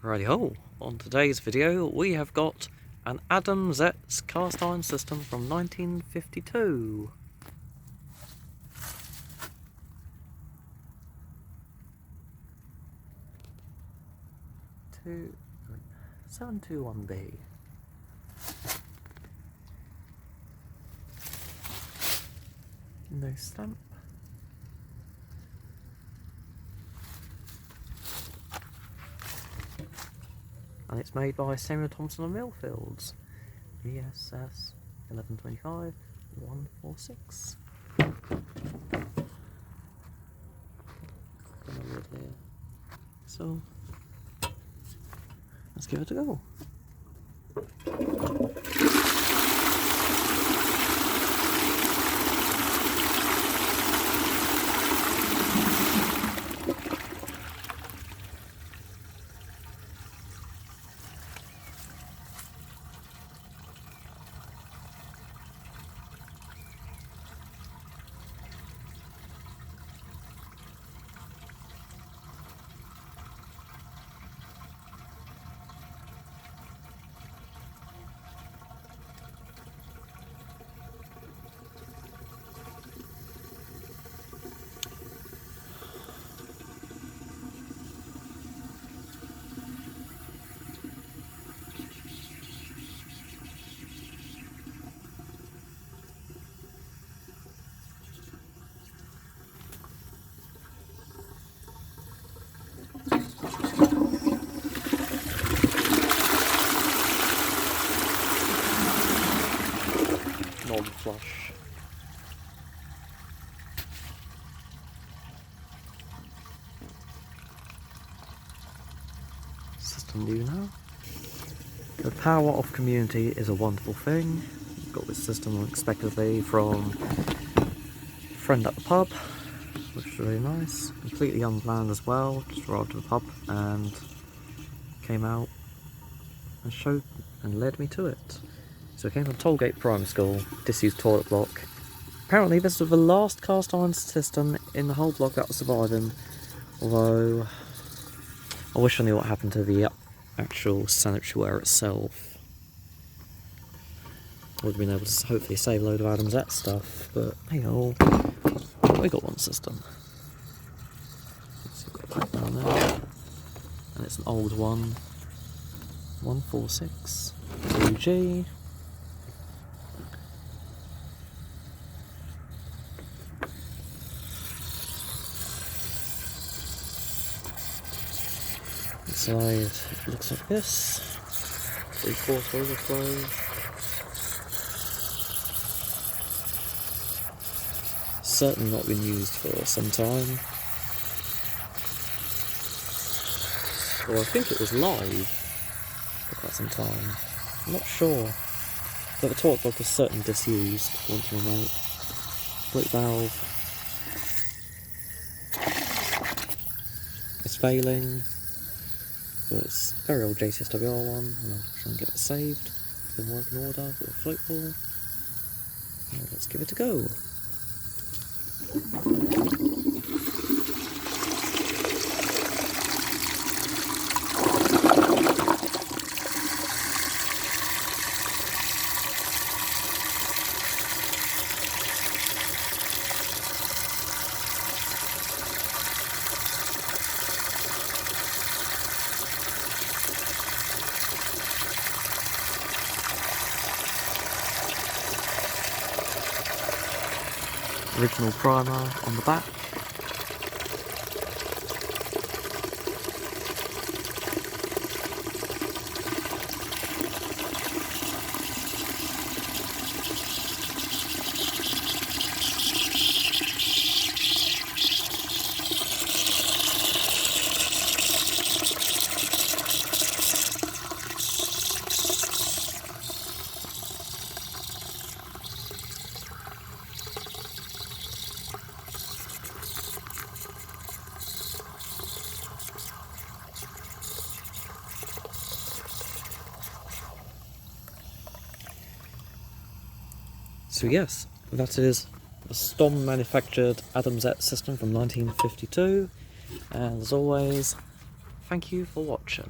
Righty-ho, on today's video we have got an Adamsez cast iron system from 1952. Two 721B. No stamp. And it's made by Samuel Thompson and Millfields. ESS 1125 146. So let's give it a go. Non-flush. System new now. The power of community is a wonderful thing. Got this system unexpectedly from a friend at the pub, which is really nice. Completely unplanned as well. Just arrived at the pub and came out and showed and led me to it. So it came from Tollgate Primary School, disused toilet block. Apparently this was the last cast iron system in the whole block that was surviving, although I wish I knew what happened to the actual sanctuary itself. I would have been able to hopefully save a load of Adamsez stuff, but hey ho, we got one system. So we've got that down there, and it's an old one, 146 2G. Inside it looks like this, 3/4 overflow. Certainly not been used for some time. Or I think it was live for quite some time. I'm not sure. But the toilet block is certainly disused, according to my mate. Split valve. It's failing. But it's a very old JCSWR one, and I'll try and get it saved. It's been working order with a float ball. And let's give it a go. Original primer on the back. So yes, that is a STOM manufactured Adamsez system from 1952, and as always, thank you for watching.